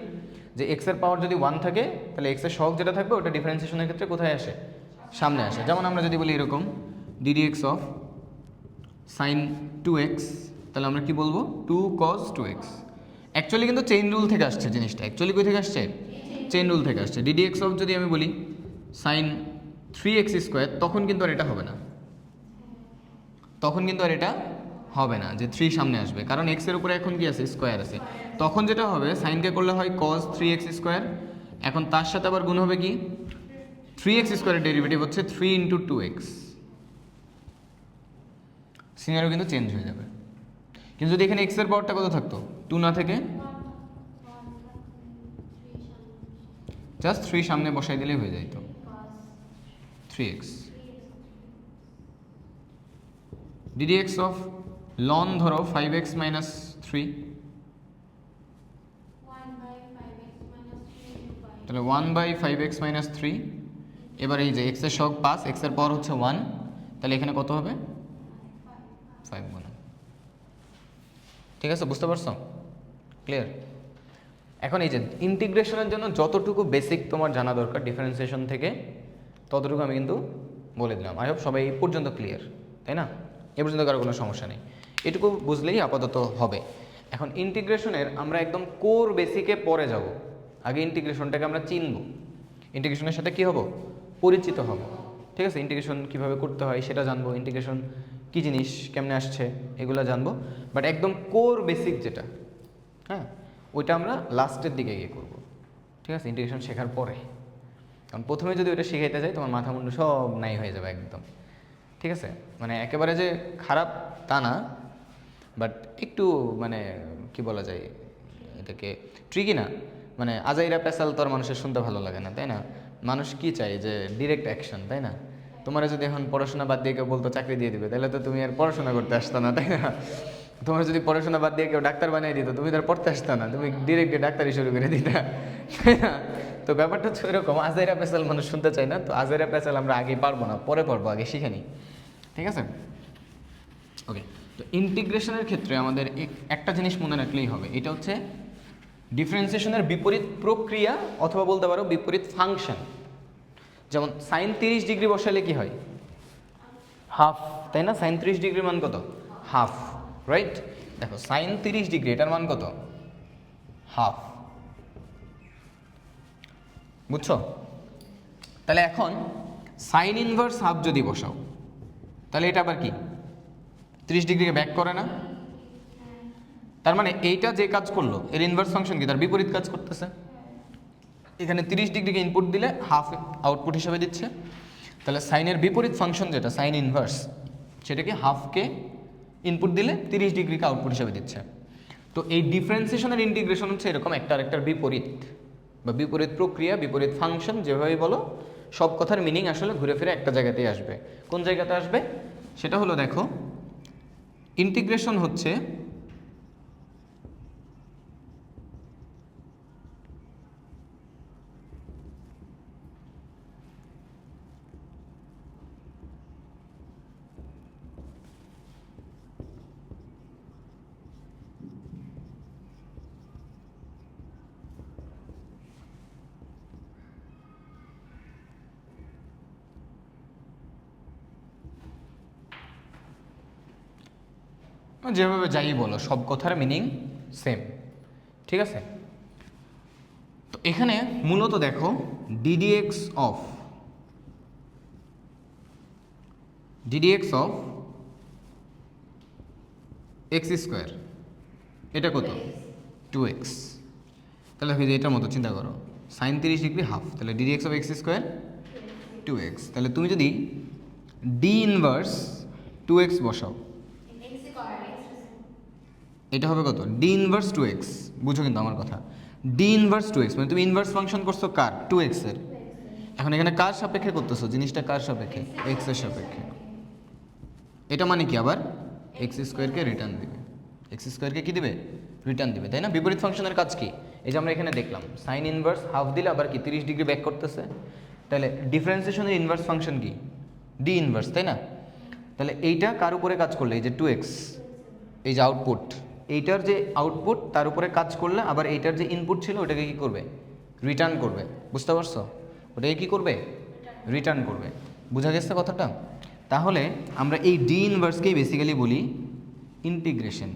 যে এক্স এর পাওয়ার যদি 1 থাকে তাহলে এক্স এর সহগ যেটা থাকবে ওটা ডিফারেন্সিয়েশনের ক্ষেত্রে কোথায় আসে, সামনে আসে। যেমন আমরা যদি বলি এরকম ডিডিএক্স অফ সাইন 2x, তাহলে আমরা কি বলবো, 2 cos 2x। অ্যাকচুয়ালি কিন্তু চেইন রুল থেকে আসছে জিনিসটা, অ্যাকচুয়ালি কই থেকে আসছে, চেইন রুল থেকে আসছে। ডিডিএক্স অফ যদি আমি বলি সাইন 3x স্কোয়ার, তখন কিন্তু আর এটা হবে না, তখন কিন্তু আর এটা হবে না যে 3 সামনে আসবে, কারণ x এর উপরে এখন কি আছে, স্কোয়ার আছে। তখন যেটা হবে, সাইনকে করলে হয় cos 3x স্কোয়ার, এখন তার সাথে আবার গুণ হবে কি, 3x স্কোয়ারের ডেরিভেটিভ হচ্ছে 3 ইন্টু 2x, সিনারিও কিন্তু চেঞ্জ হয়ে যাবে। কিন্তু যদি এখানে এক্স এর পাওয়ারটা কত থাকতো, 2 না থেকে জাস্ট 3 সামনে বসাই দিলেই হয়ে যাইতো, 3x ddx অফ লন ধরো 5x মাইনাস 3, তাহলে 1/5x মাইনাস 3। এবার এই যে x এর সহগ 5, x এর পাওয়ার হচ্ছে 1, তাহলে এখানে কত হবে 5 গুণ। ঠিক আছে, বুঝতে পারছো? ক্লিয়ার? এখন এই যে ইন্টিগ্রেশনের জন্য যতটুকু বেসিক তোমার জানা দরকার ডিফারেন্সিয়েশন থেকে, ততটুকু আমি কিন্তু বলে দিলাম। আই হোপ সবাই এই পর্যন্ত ক্লিয়ার, তাই না? এ পর্যন্ত কারো কোনো সমস্যা নেই, এটুকু বুঝলেই আপাতত হবে। এখন ইন্টিগ্রেশনের আমরা একদম কোর বেসিকে পরে যাব। আগে ইন্টিগ্রেশনটাকে আমরা চিনব, ইন্টিগ্রেশনের সাথে কি হব, পরিচিত হব। ঠিক আছে, ইন্টিগ্রেশন কিভাবে করতে হয় সেটা জানবো, ইন্টিগ্রেশন কী জিনিস, কেমনে আসছে, এগুলো জানবো। বাট একদম কোর বেসিক যেটা, হ্যাঁ, ওইটা আমরা লাস্টের দিকে গিয়ে করব। ঠিক আছে, ইন্টিগ্রেশন শেখার পরে। কারণ প্রথমে যদি ওইটা শিখাইতে যাই তোমার মাথা মুন্ডু সব নাই হয়ে যাবে একদম। ঠিক আছে, মানে একেবারে যে খারাপ তা না, বাট একটু মানে কি বলা যায় এটাকে, ট্রিকি না, মানে আজাইরা পেশাল তো আর মানুষের শুনতে ভালো লাগে না, তাই না? মানুষ কি চাই যে ডিরেক্ট অ্যাকশন, তাই না? তোমার যদি এখন পড়াশোনা বাদ দিয়ে কেউ বলতো চাকরি দিয়ে দিবে, তাহলে তো তুমি আর পড়াশোনা করতে আসতো না, তাই না? তোমার যদি পড়াশোনা বাদ দিয়ে কেউ ডাক্তার বানিয়ে দিত, তুমি তো আর পড়তে আসতো না, তুমি ডিরেক্ট ডাক্তারি শুরু করে দিতা, তাই না? তো ব্যাপারটা হচ্ছে ওইরকম, আজাইরা পেশাল মানুষ শুনতে চায় না, তো আজাইরা পেশাল আমরা আগে পারবো না, পরে পারবো, আগে শিখে নিই। ঠিক আছে, ওকে। তো ইন্টিগ্রেশনের ক্ষেত্রে আমাদের একটা জিনিস মনে রাখলেই হবে, এটা হচ্ছে ডিফারেন্সিয়েশনের বিপরীত প্রক্রিয়া, অথবা বলতে পারো বিপরীত ফাংশন। যেমন সাইন 30 ডিগ্রি বসালে কি হয়, হাফ, তাই না? সাইন 30 ডিগ্রির মান কত, হাফ, রাইট? দেখো সাইন 30 ডিগ্রি, এটার মান কত, হাফ, বুঝছো? তাহলে এখন সাইন ইনভার্স হাফ যদি বসাও, তাহলে এটা আবার কি 30 ডিগ্রিকে ব্যাক করে না? তার মানে এইটা যে কাজ করলো, এর ইনভার্স ফাংশন কি, তার বিপরীত কাজ করতেছে। এখানে 30 ডিগ্রিকে ইনপুট দিলে হাফ আউটপুট হিসেবে দিচ্ছে, তাহলে সাইনের বিপরীত ফাংশন যেটা সাইন ইনভার্স, সেটাকে হাফকে ইনপুট দিলে 30 ডিগ্রিকে আউটপুট হিসেবে দিচ্ছে। তো এই ডিফারেন্সিয়েশনের ইন্টিগ্রেশন হচ্ছে এরকম একটা আরেকটার বিপরীত, বা বিপরীত প্রক্রিয়া, বিপরীত ফাংশন, যেভাবে বলো, সব কথার মিনিং আসলে ঘুরে ফিরে একটা জায়গাতেই আসবে। কোন জায়গাতে আসবে সেটা হলো, দেখো ইন্টিগ্রেশন হচ্ছে যেভাবে যাই বলো, সব কথার মিনিং সেম। ঠিক আছে, তো এখানে মূলত দেখো ডিডিএক্স অফ এক্স স্কোয়ার, এটা কত, 2x। তাহলে দেখো এটার মতো চিন্তা করো, সাইন 30 ডিগ্রি হাফ, তাহলে ddx of x square 2x। তাহলে তুমি যদি ডি ইনভার্স 2x বসাও, এটা হবে কত, ডি ইনভার্স 2x। বুঝো কিন্তু আমার কথা, ডি ইনভার্স 2x মানে তুমি ইনভার্স ফাংশন করছো কার, 2x এর। এখন এখানে কার সাপেক্ষে করতেছো জিনিসটা, কার সাপেক্ষে, x এর সাপেক্ষে। এটা মানে কি, আবার এক্স স্কোয়ারকে রিটার্ন দিবে, এক্স স্কোয়ারকে কি দিবে, রিটার্ন দিবে, তাই না? বিপরীত ফাংশনের কাজ কি, এই যে আমরা এখানে দেখলাম সাইন ইনভার্স হাফ দিলে আবার কি 30 ডিগ্রি ব্যাক করতেছে। তাহলে ডিফারেন্সিয়েশনের ইনভার্স ফাংশন কি, ডি ইনভার্স, তাই না? তাহলে এইটা কার উপরে কাজ করলে, এই যে 2x, এই যে আউটপুট, এইটার যে আউটপুট তার উপরে কাজ করলে আবার এইটার যে ইনপুট ছিল ওটাকে কী করবে, রিটার্ন করবে। বুঝতে পারছো? ওটাকে কী করবে, রিটার্ন করবে। বোঝা গেছে কথাটা? তাহলে আমরা এই ডি ইনভার্সকেই বেসিক্যালি বলি ইন্টিগ্রেশন।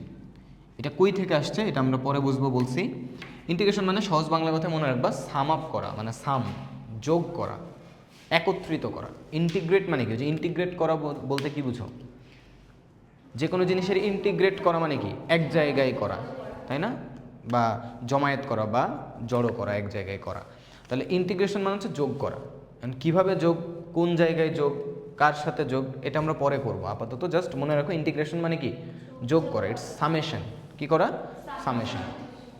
এটা কই থেকে আসছে এটা আমরা পরে বুঝবো, বলছি। ইন্টিগ্রেশন মানে সহজ বাংলা কথা মনে রাখবা, সাম আপ করা, মানে সাম, যোগ করা, একত্রিত করা। ইন্টিগ্রেট মানে কি, যে ইন্টিগ্রেট করা বলতে কি বুঝো, যে কোনো জিনিসের ইন্টিগ্রেট করা মানে কি, এক জায়গায় করা, তাই না? বা জমায়েত করা বা জড়ো করা, এক জায়গায় করা। তাহলে ইন্টিগ্রেশন মানে হচ্ছে যোগ করা। কীভাবে যোগ, কোন জায়গায় যোগ, কার সাথে যোগ, এটা আমরা পরে করব। আপাতত জাস্ট মনে রাখো ইন্টিগ্রেশন মানে কি, যোগ করা, ইটস সামেশন। কি করা, সামেশন।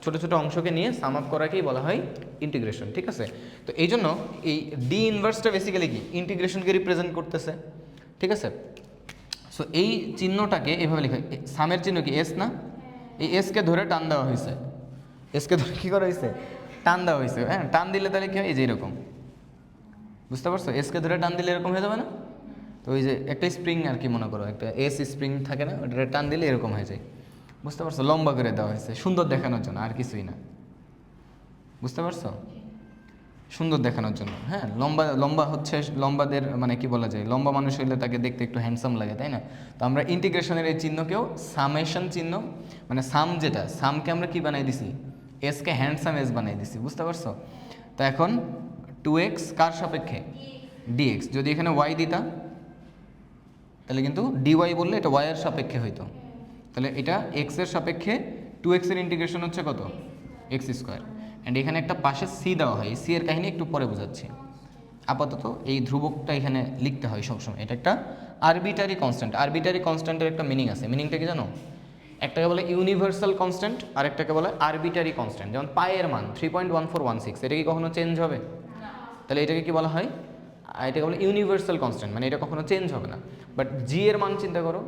ছোট ছোট অংশকে নিয়ে সাম আপ করাকেই বলা হয় ইন্টিগ্রেশন, ঠিক আছে। তো এই জন্য এই ডি ইনভার্সটা বেসিক্যালি কি ইন্টিগ্রেশনকে রিপ্রেজেন্ট করতেছে, ঠিক আছে। সো এই চিহ্নটাকে এভাবে লেখা, সামের চিহ্ন কি এস না, এই এসকে ধরে টান দেওয়া হয়েছে, এসকে ধরে কী করা হয়েছে, টান দেওয়া হয়েছে। হ্যাঁ, টান দিলে তাহলে কী হয়, এই যে এরকম, বুঝতে পারছো, এসকে ধরে টান দিলে এরকম হয়ে যাবে না। তো ওই যে একটা স্প্রিং আর কি মনে করো, একটা এস স্প্রিং থাকে না, ওটা টান দিলে এরকম হয়ে যায়, বুঝতে পারছো, লম্বা করে দেওয়া হয়েছে সুন্দর দেখানোর জন্য, আর কিছুই না, বুঝতে পারছো, সুন্দর দেখানোর জন্য। হ্যাঁ, লম্বা লম্বা হচ্ছে লম্বাদের মানে কি বলা যায়, লম্বা মানুষ হইলে তাকে দেখতে একটু হ্যান্ডসাম লাগে, তাই না। তো আমরা ইন্টিগ্রেশনের এই চিহ্নকেও সামেশন চিহ্ন, মানে সাম যেটা, সামকে আমরা কি বানাই দিছি, এসকে হ্যান্ডসাম এস বানাই দিছি, বুঝতে পারছো। তো এখন 2x কার সাপেক্ষে, dx, যদি এখানে y দিতা তাহলে কিন্তু dy বললে এটা y এর সাপেক্ষে হইতো, তাহলে এটা x এর সাপেক্ষে 2x এর ইন্টিগ্রেশন হচ্ছে কত, x স্কোয়ার। অ্যান্ড এখানে একটা পাশে সি দেওয়া হয়, সি এর কাহিনী একটু পরে বোঝাচ্ছি, আপাতত এই ধ্রুবকটা এখানে লিখতে হয় সবসময়। এটা একটা আরবিটারি কনস্ট্যান্ট, আরবিটারি কনস্ট্যান্টের একটা মিনিং আছে, মিনিংটা কি জানো, একটাকে বলে ইউনিভার্সাল কনস্ট্যান্ট আর একটাকে বলে আরবিটারি কনস্ট্যান্ট। যেমন পায়ের মান 3.1416, এটা কি কখনো চেঞ্জ হবে, তাহলে এটাকে কি বলা হয়, এটাকে বলে ইউনিভার্সাল কনস্ট্যান্ট, মানে এটা কখনো চেঞ্জ হবে না। বাট জি এর মান চিন্তা করো,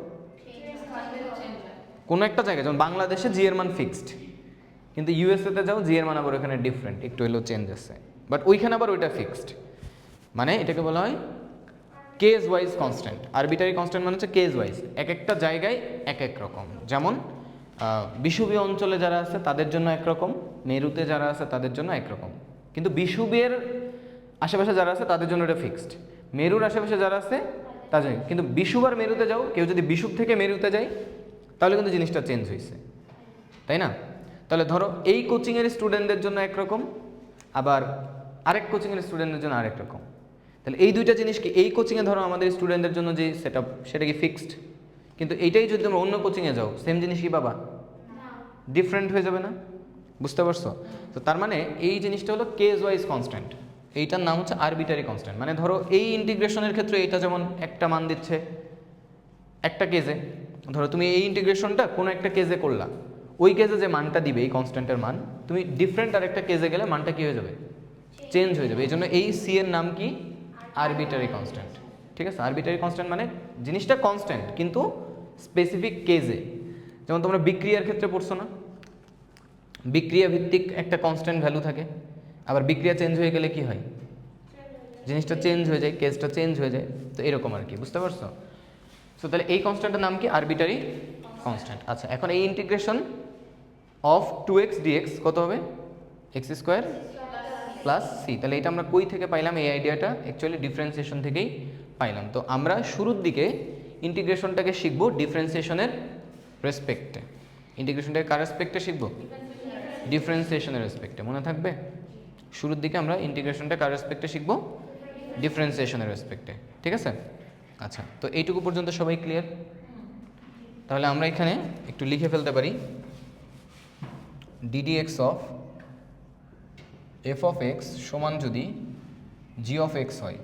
কোনো একটা জায়গায় যেমন বাংলাদেশে জি এর মান ফিক্সড, কিন্তু ইউএসএতে যাও জি এর মান আবার ওখানে ডিফারেন্ট, একটু হলেও চেঞ্জ আছে, বাট ওইখানে আবার ওইটা ফিক্সড, মানে এটাকে বলা হয় case wise constant. Arbitrary constant মানে হচ্ছে কেস ওয়াইজ, এক একটা জায়গায় এক এক রকম। যেমন বিষুবীয় অঞ্চলে যারা আছে তাদের জন্য একরকম, মেরুতে যারা আছে তাদের জন্য একরকম, কিন্তু বিষুবের আশেপাশে যারা আছে তাদের জন্য এটা ফিক্সড, মেরুর আশেপাশে যারা আছে তাদের, কিন্তু বিষুব আর মেরুতে যাও, কেউ যদি বিষুব থেকে মেরুতে যায় তাহলে কিন্তু জিনিসটা চেঞ্জ হয়েছে, তাই না। তাহলে ধরো এই কোচিংয়ের স্টুডেন্টদের জন্য একরকম, আবার আরেক কোচিংয়ের স্টুডেন্টদের জন্য আরেক রকম। তাহলে এই দুইটা জিনিস কি, এই কোচিংয়ে ধরো আমাদের স্টুডেন্টদের জন্য যে সেট আপ সেটা কি ফিক্সড, কিন্তু এইটাই যদি তোমরা অন্য কোচিংয়ে যাও সেম জিনিস কি পাবা, ডিফারেন্ট হয়ে যাবে না, বুঝতে পারছো। তো তার মানে এই জিনিসটা হলো কেস ওয়াইজ কনস্ট্যান্ট, এইটার নাম হচ্ছে আরবিটারি কনস্ট্যান্ট। মানে ধরো এই ইন্টিগ্রেশনের ক্ষেত্রে এটা যেমন একটা মান দিচ্ছে একটা কেজে, ধরো তুমি এই ইন্টিগ্রেশনটা কোনো একটা কেজে করলা, ওই কেজে যে মানটা দিবে এই কনস্ট্যান্টের মান, তুমি ডিফারেন্ট আরেকটা কেজে গেলে মানটা কি হয়ে যাবে, চেঞ্জ হয়ে যাবে। এই জন্য এই সি এর নাম কি, আরবিটারি কনস্ট্যান্ট, ঠিক আছে। আরবিটারি কনস্ট্যান্ট মানে জিনিসটা কনস্ট্যান্ট কিন্তু স্পেসিফিক কেজে। যেমন তোমরা বিক্রিয়ার ক্ষেত্রে পড়ছো না, বিক্রিয়া ভিত্তিক একটা কনস্ট্যান্ট ভ্যালু থাকে, আবার বিক্রিয়া চেঞ্জ হয়ে গেলে কি হয়, জিনিসটা চেঞ্জ হয়ে যায়, কেসটা চেঞ্জ হয়ে যায়। তো এরকম আর কি, বুঝতে পারছো। সো তাহলে এই কনস্ট্যান্টের নাম কি, আরবিটারি কনস্ট্যান্ট। আচ্ছা, এখন এই ইন্টিগ্রেশন অফ 2x dx কত হবে, এক্স স্কোয়ার প্লাস সি। তাহলে এটা আমরা কই থেকে পাইলাম, এই আইডিয়াটা অ্যাকচুয়ালি ডিফারেন্সিয়েশন থেকেই পাইলাম। তো আমরা শুরুর দিকে ইন্টিগ্রেশনটাকে শিখবো ডিফারেন্সিয়েশনের রেসপেক্টে। ইন্টিগ্রেশনটাকে কার রেসপেক্টে শিখবো, ডিফারেন্সিয়েশনের রেসপেক্টে, মনে থাকবে। শুরুর দিকে আমরা ইন্টিগ্রেশনটা কার রেসপেক্টে শিখবো, ডিফারেন্সিয়েশনের রেসপেক্টে, ঠিক আছে। আচ্ছা, তো এইটুকু পর্যন্ত সবাই ক্লিয়ার। তাহলে আমরা এখানে একটু লিখে ফেলতে পারি, ddx of f of x সমান যদি জি অফ এক্স হয়,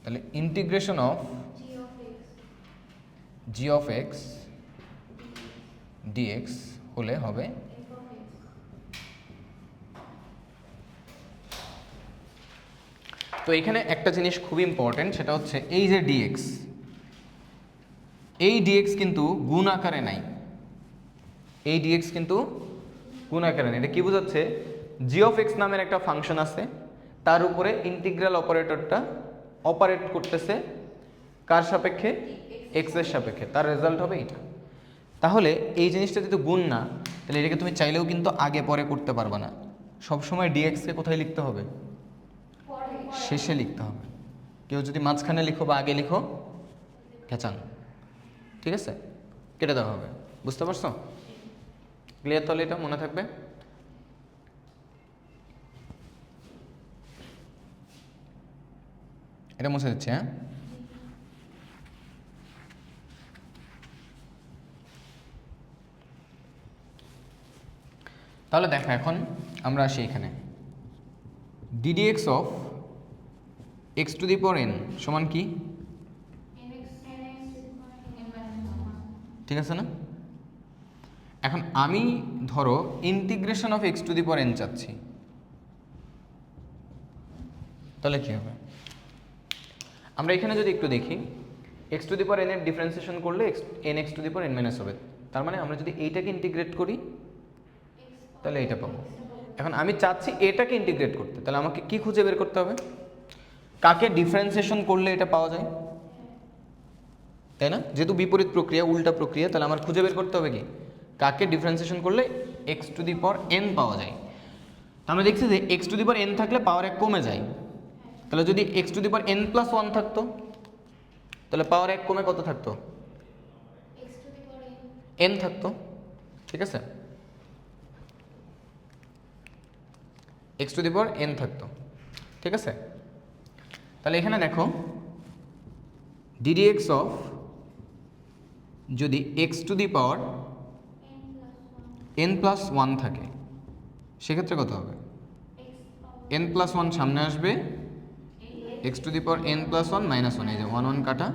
তাহলে integration of g of x d x হলে হবে তো এখানে একটা জিনিস খুব ইম্পর্টেন্ট, সেটা হচ্ছে এই যে ডিএক্স, এই ডিএক্স কিন্তু গুণ আকারে নাই, এই ডিএক্স কিন্তু গুণ আকারে নেই। এটা কি বোঝাচ্ছে, জি অফ এক্স নামের একটা ফাংশন আছে, তার উপরে ইন্টিগ্রাল অপারেটরটা অপারেট করতেছে কার সাপেক্ষে, এক্স এর সাপেক্ষে, তার রেজাল্ট হবে এইটা। তাহলে এই জিনিসটা যদি গুণ না, তাহলে এটাকে তুমি চাইলেও কিন্তু আগে পরে করতে পারবে না, সবসময় ডিএক্সকে কোথায় লিখতে হবে, শেষে লিখতে হবে। কেউ যদি মাঝখানে লিখো বা আগে লিখো খেচান, ঠিক আছে, কেটে দেওয়া হবে, বুঝতে পারছো, ক্লিয়ার। তাহলে এটা মনে থাকবে। এটা মুছে দিচ্ছি, হ্যাঁ। তাহলে দেখো এখন আমরা আসি এখানে, ddx of x to the power n সমান কি, ঠিক আছে না। এখন আমি ধরো integration of x to the power N চাচ্ছি, তাহলে কী হবে? আমরা এখানে যদি একটু দেখি, x to the power N এর ডিফারেন্সিয়েশন করলে N x to the power N minus হবে। তার মানে আমরা যদি এইটাকে ইন্টিগ্রেট করি তাহলে এইটা পাবো। এখন আমি চাচ্ছি এটাকে ইন্টিগ্রেট করতে, তাহলে আমাকে কি খুঁজে বের করতে হবে? কাকে ডিফারেন্সিয়েশন করলে এটা পাওয়া যায়, তাই না? যেহেতু বিপরীত প্রক্রিয়া, উল্টা প্রক্রিয়া, তাহলে আমার খুঁজে বের করতে হবে কি কাকে ডিফারেন্সিয়েশন করলে x to the power N পাওয়া যায়। আমরা দেখছি যে x to the power N থাকলে পাওয়ার এক কমে যায়, তাহলে যদি x to the power n plus one থাকতো তাহলে পাওয়ার এক কমে কত থাকতো? এন থাকতো। ঠিক আছে, x to the power N থাকতো। ঠিক আছে, তাহলে এখানে দেখো ডিডিএক্স অফ যদি x to the power n plus one থাকে সেক্ষেত্রে কত হবে? এন প্লাস ওয়ান সামনে আসবে, x to the power n plus one minus one, এই যে ওয়ান ওয়ান কাটা,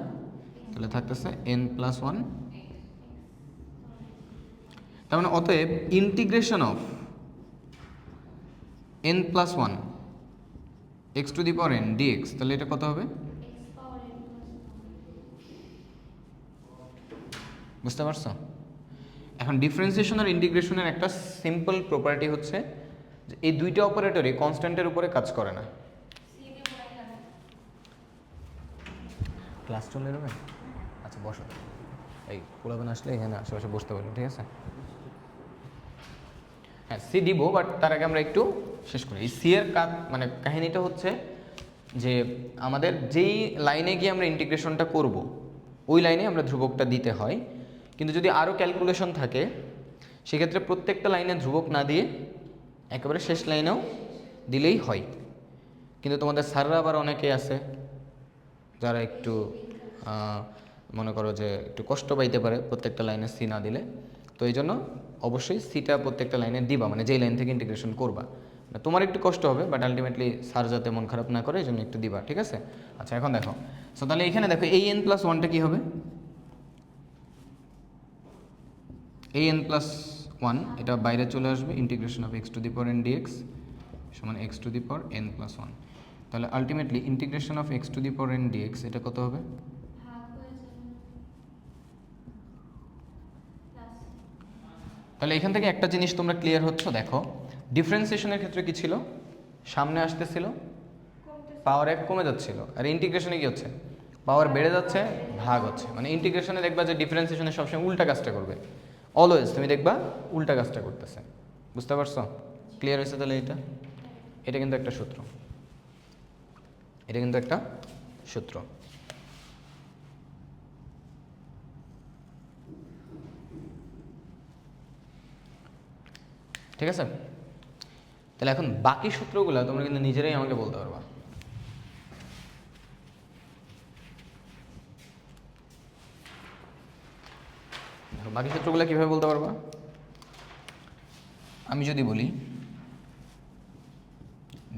তাহলে থাকতেছে এন প্লাস ওয়ান। তার মানে অতএব integration of n plus one x to the power n d x, তাহলে এটা কত হবে? বুঝতে পারছো? এখন ডিফারেন্সিয়েশন আর ইন্টিগ্রেশনের একটা সিম্পল প্রপার্টি হচ্ছে যে এই দুইটা অপারেটরই কনস্ট্যান্টের উপরে কাজ করে না। ক্লাস চলে যাবে? আচ্ছা বসো, এই পোলাবেন আসলে এখানে আশেপাশে বসতে পারবেন। ঠিক আছে, হ্যাঁ সি দিব, বাট তার আগে আমরা একটু শেষ করি। এই সি এর মানে কাহিনীটা হচ্ছে যে আমাদের যেই লাইনে গিয়ে আমরা ইন্টিগ্রেশনটা করব ওই লাইনে আমরা ধ্রুবকটা দিতে হয়, কিন্তু যদি আরও ক্যালকুলেশন থাকে সেক্ষেত্রে প্রত্যেকটা লাইনে ধ্রুবক না দিয়ে একেবারে শেষ লাইনেও দিলেই হয়। কিন্তু তোমাদের স্যাররা আবার অনেকে আছে যারা একটু মনে করো যে একটু কষ্ট পাইতে পারে প্রত্যেকটা লাইনে সি না দিলে, তো এই জন্য অবশ্যই সিটা প্রত্যেকটা লাইনে দিবা, মানে যেই লাইন থেকে ইন্টিগ্রেশন করবা। তোমার একটু কষ্ট হবে, বাট আলটিমেটলি স্যার যাতে মন খারাপ না করে এই জন্য একটু দিবা। ঠিক আছে, আচ্ছা এখন দেখো, সো তাহলে এখানে দেখো এই এন প্লাস ওয়ানটা কী হবে? এই এন প্লাস ওয়ান এটা বাইরে চলে আসবে, integration of x to the power n d x সমান x to the power n plus one. তাহলে ultimately integration of x to the power n d x এটা কত হবে? তাহলে এখান থেকে একটা জিনিস তোমরা ক্লিয়ার হচ্ছ, দেখো ডিফারেন্সিয়েশনের ক্ষেত্রে কি ছিল? সামনে আসতেছিল, পাওয়ার এক কমে যাচ্ছিল, আর ইন্টিগ্রেশনে কি হচ্ছে? পাওয়ার বেড়ে যাচ্ছে, ভাগ হচ্ছে। মানে ইন্টিগ্রেশনে দেখবা যে ডিফারেন্সিয়েশনে সবসময় উল্টা কাজটা করবে, অলওয়েজ তুমি দেখবা উল্টা কাজটা করতেছে। বুঝতে পারছো? ক্লিয়ার হয়েছে? তাহলে এটা কিন্তু একটা সূত্র, এটা কিন্তু একটা সূত্র। ঠিক আছে, তাহলে এখন বাকি সূত্রগুলো তোমরা কিন্তু নিজেরাই আমাকে বলতে পারবা। বাকি সূত্রগুলো কিভাবে বলতে পারবা? আমি যদি বলি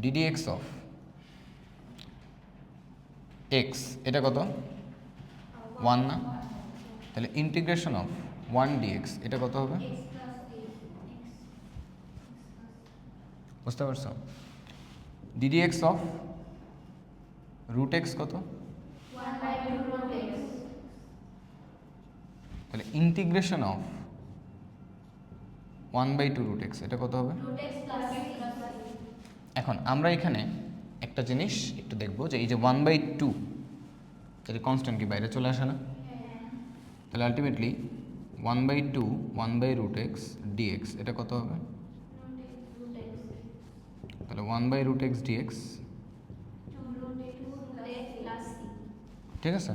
ডিডিএক্স অফ এক্স এটা কত? ওয়ান না? তাহলে ইন্টিগ্রেশন অফ ওয়ান ডিএক্স এটা কত হবে? বুঝতে পারছো? ডিডিএক্স অফ রুট এক্স কত? তাহলে ইন্টিগ্রেশন অফ 1/2 রুট এক্স এটা কত হবে? এখন আমরা এখানে একটা জিনিস একটু দেখবো যে এই যে 1/2 এটা কনস্ট্যান্ট কি বাইরে চলে আসে না? তাহলে আলটিমেটলি 1/2 1/root x dx এটা কত হবে? তাহলে 1/root x dx, ঠিক আছে?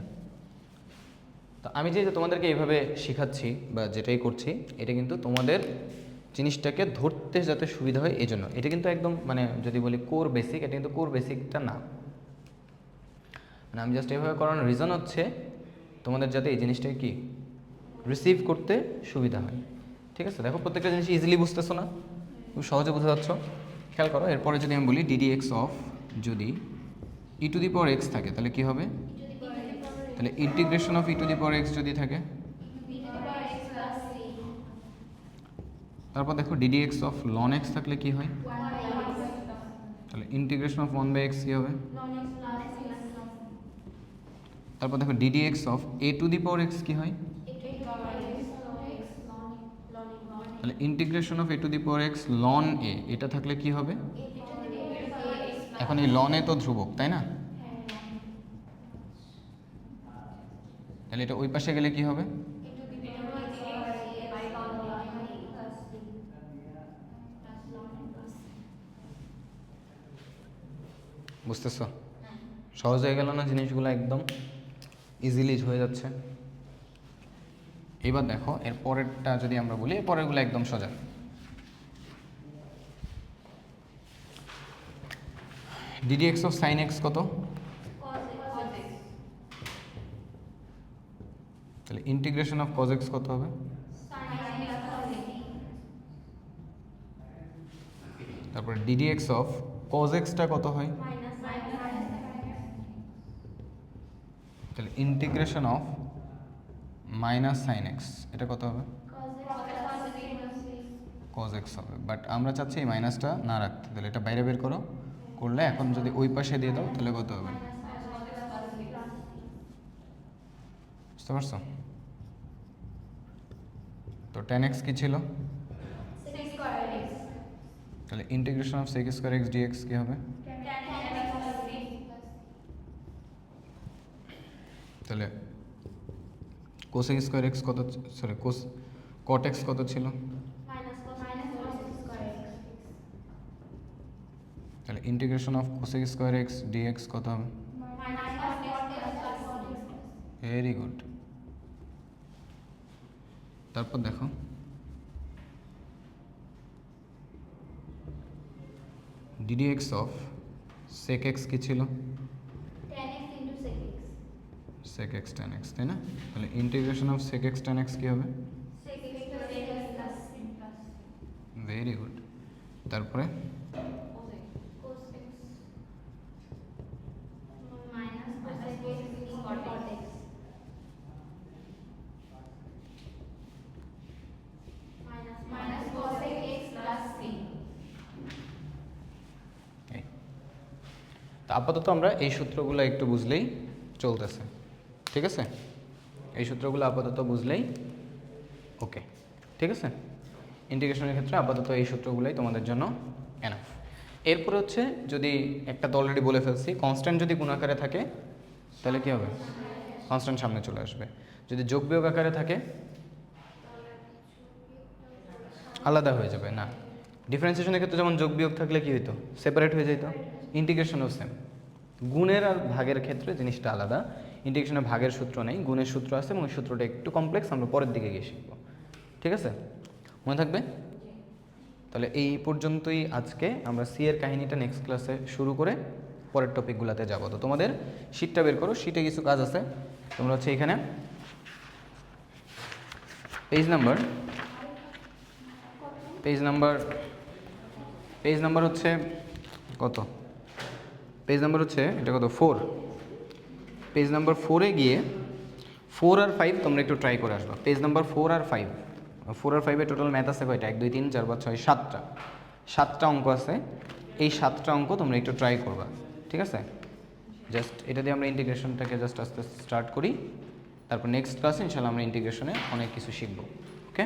তো আমি যে তোমাদেরকে এইভাবে শেখাচ্ছি বা যেটাই করছি এটা কিন্তু তোমাদের জিনিসটাকে ধরতে যাতে সুবিধা হয় এই জন্য। এটা কিন্তু একদম মানে যদি বলি কোর বেসিক, এটা কিন্তু কোর বেসিকটা না। মানে আমি জাস্ট এইভাবে করানোর রিজন হচ্ছে তোমাদের যাতে এই জিনিসটাকে কি রিসিভ করতে সুবিধা হয়। ঠিক আছে, দেখো প্রত্যেকটা জিনিস ইজিলি বুঝতেছো না, খুব সহজে বুঝতে পারছো। খেয়াল করো, এরপরে যদি আমি বলি ডিডি এক্স অফ যদি ই টু দি পাওয়ার এক্স থাকে তাহলে কি হবে? তাহলে integration of e to the power x যদি থাকে তারপর দেখো d d x of loan x থাকলে কি হয়, তাহলে ইন্টিগ্রেশন অফ 1/x কি হবে। তারপর দেখো d d x of a to the power x কি হয়, তাহলে integration of a to the power x লন এ, এটা থাকলে কি হবে। এখন এই লন এ তো ধ্রুবক তাই না, তাহলে এটা ওই পাশে গেলে কি হবে, বুঝতেছ, সহজ হয়ে গেল না জিনিসগুলো, একদম ইজিলি হয়ে যাচ্ছে। এবার দেখো এর পরেরটা যদি আমরা বলি, এর পরেরগুলো একদম সোজা। D d x of sine x কত, তাহলে ইন্টিগ্রেশন অফ কজ এক্স কত হবে, তারপরে ডিডি এক্স অফ কজ এক্সটা কত হয়, তাহলে integration of minus sine x এটা কত হবে, কজ এক্স হবে। বাট আমরা চাচ্ছি এই মাইনাসটা না রাখতে, তাহলে এটা বাইরে বের করো, করলে এখন যদি ওই পাশে দিয়ে দাও তাহলে কত হবে, বুঝতে পারছো। তো tan x কি ছিল, তাহলে integration of sec square x dx কি হবে, তাহলে cosec স্কয়ার x কত, সরি cot x কত ছিল, তাহলে integration of cosec square x dx কত হবে, ভেরি গুড। তারপর দেখো d d x of sec x কি ছিল, সেক এক্স tan x তাই না, তাহলে integration of sec x tan x কি হবে, ভেরি গুড। তারপরে তা আপাতত আমরা এই সূত্রগুলো একটু বুঝলেই চলতেছে, ঠিক আছে, এই সূত্রগুলো আপাতত বুঝলেই ওকে, ঠিক আছে। ইন্টিগ্রেশনের ক্ষেত্রে আপাতত এই সূত্রগুলোই তোমাদের জন্য এনাফ। এরপরে হচ্ছে যদি একটা তো অলরেডি বলে ফেলছি, কনস্ট্যান্ট যদি কোন আকারে থাকে তাহলে কি হবে, কনস্ট্যান্ট সামনে চলে আসবে। যদি যোগ বিয়োগ আকারে থাকে আলাদা হয়ে যাবে। না, ডিফারেন্সিয়েশনের ক্ষেত্রে যেমন যোগ বিয়োগ থাকলে কি হইতো, সেপারেট হয়ে যেত, ইন্টিগ্রেশনও সেম। গুণের আর ভাগের ক্ষেত্রে জিনিসটা আলাদা, ইন্টিগ্রেশনের ভাগের সূত্র নেই, গুণের সূত্র আছে এবং ওই সূত্রটা একটু কমপ্লেক্স, আমরা পরের দিকে গিয়ে শিখবো, ঠিক আছে, মনে থাকবে। তাহলে এই পর্যন্তই আজকে, আমরা সি এর কাহিনীটা নেক্সট ক্লাসে শুরু করে পরের টপিকগুলোতে যাব। তো তোমাদের শীটটা বের করো, শীটে কিছু কাজ আছে, তোমরা হচ্ছে এখানে পেজ নাম্বার হচ্ছে কত, পেজ নাম্বার হচ্ছে এটা কত 4, পেজ নাম্বার 4-এ গিয়ে 4 আর 5 তোমরা একটু ট্রাই করে আসবা। পেজ নাম্বার 4 আর 5-এ টোটাল ম্যাথ আছে কয়টা, 1 2 3 4 5 6 7টা অঙ্ক আছে। এই 7টা অঙ্ক তোমরা একটু ট্রাই করবা, ঠিক আছে। জাস্ট এটা দিয়ে আমরা ইন্টিগ্রেশনটাকে জাস্ট আস্তে আস্তে স্টার্ট করি, তারপর নেক্সট ক্লাসে ইনশাআল্লাহ আমরা ইন্টিগ্রেশনে অনেক কিছু শিখবো, ওকে।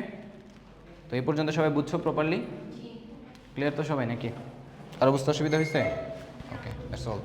তো এই পর্যন্ত সবাই বুঝছো প্রপারলি, ক্লিয়ার তো সবাই নাকি, আর বুঝতে অসুবিধা হয়েছে, ওকে, দ্যাটস অল।